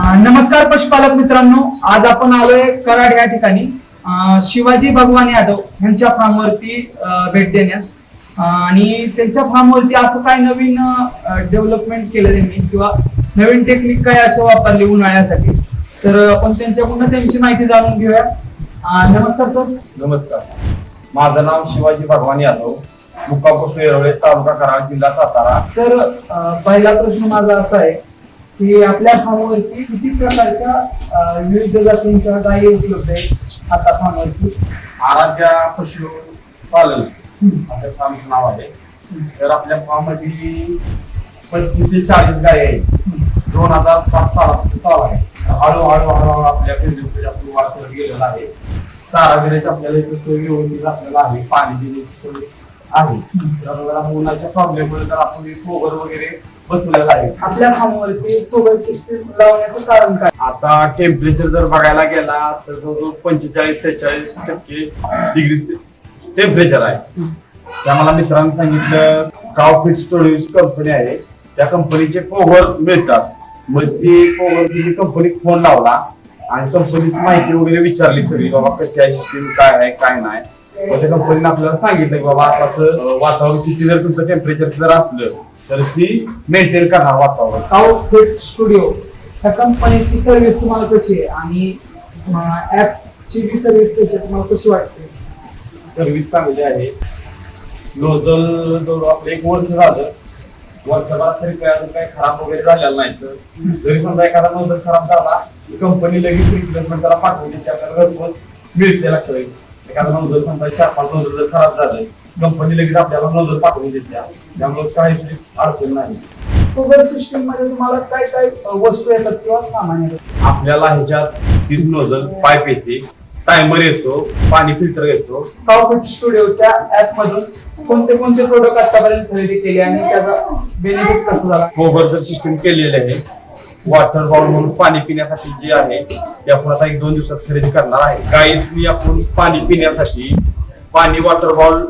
नमस्कार पशुपालक मित्रांनो, आज आपण आलोय कराड या ठिकाणी शिवाजी भगवान यादव यांच्या फार्मवरती भेट देण्यास आणि त्यांच्या फार्मवरती असं काय नवीन डेव्हलपमेंट केलं त्यांनी किंवा नवीन टेक्निक काय असं वापरली उन्हाळ्यासाठी, तर आपण त्यांच्याकडून त्यांची माहिती जाणून घेऊया. नमस्कार सर. नमस्कार, माझं नाव शिवाजी भगवान यादव, मुक्काम पोस्ट येरवडे, तालुका कराड, जिल्हा सातारा. सर, पहिला प्रश्न माझा असा आहे की आपल्या फार्मवरती किती प्रकारच्या विविध जातींच्या गायी उपलब्ध आहेत आता फार्मवरती? आराध्या पशु पालन असं फार्मचं नाव आहे. तर आपल्या फार्म मध्ये 35 ते 40 गायी आहेत. 2007 सालापासून चालू आहे. हळूहळू आपल्या बिझनेसमध्ये आपण वाढ करत गेलेला आहे. चारा गिऱ्याची आपल्याला इथे सोय व्यवस्थित आपल्याला आहे, पाणी देण्याची सोय आहे. तर उन्हाच्या प्रॉब्लेममुळे जर आपण फोगर वगैरे बसवलेला आहे. आपल्या फार्मवरती फोगर सिस्टीम लावण्याचं कारण काय? आता टेम्परेचर जर बघायला गेला तर जवळजवळ 45-46% डिग्री टेम्परेचर आहे. त्या मला मित्रांनी सांगितलं काव फिट स्टोरेज कंपनी आहे, त्या कंपनीचे फोगर मिळतात. मग ती फोगरची कंपनी फोन लावला आणि कंपनीची माहिती वगैरे विचारली सगळी, बाबा कशी आहे सिस्टीम, काय आहे काय नाही. मग त्या कंपनीने आपल्याला सांगितलं की बाबा असं वातावरण किती जर तुमचं टेम्परेचर जर असलं तर ती मेंटेन करणार वातावरण. काव फिट स्टुडिओ त्या कंपनीची सर्व्हिस तुम्हाला कशी आहे आणि ऍपची बी सर्व्हिस कशी आहे, तुम्हाला कशी वाटते? सर्व्हिस चांगली आहे. जवळ आपलं 1 वर्ष झालं. वर्षभरात तरी काही खराब वगैरे झालेला नाही. तर जरी समजा एखादा नोजल खराब झाला कंपनी लगेच रिप्लेसमेंट त्याला पाठवली, आपल्याला घरपोच मिळते. लक्षात येईल एखादा नोजल समजा 4-5 नोजल जर खराब झालं कंपनी लगेच आपल्याला नोजल पाठवून देते, त्यामुळे काही अडचण नाही. फोगर सिस्टीम मध्ये तुम्हाला काय काय वस्तू येतात किंवा सामान येतात? आपल्याला ह्याच्यात 30 नोजल पाईप येते, टायमर येतो, पाणी फिल्टर येतो. काव फिट स्टुडिओच्या ऍप मधून कोणते कोणते प्रोडक्ट आतापर्यंत खरेदी केले आणि त्याचा बेनिफिट कसा झाला? फोगर जर सिस्टीम केलेले आहे. वॉटर बाउल म्हणून पाणी पिण्यासाठी जे आहे ते आपण आता 1-2 दिवसात खरेदी करणार आहे. गाईसनी आपण पाणी पिण्यासाठी पाणी वॉटर बाउल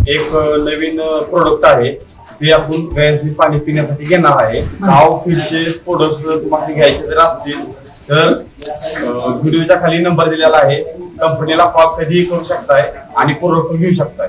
एक नवीन प्रोडक्ट आहे, ते आपण गाईसनी पाणी पिण्यासाठी घेणार आहे. काव फिटचे प्रोडक्ट तुम्हाला घ्यायचे जर असतील तर व्हिडिओच्या खाली नंबर दिलेला आहे, कंपनीला कॉल कधीही करू शकताय आणि प्रोडक्ट घेऊ शकताय.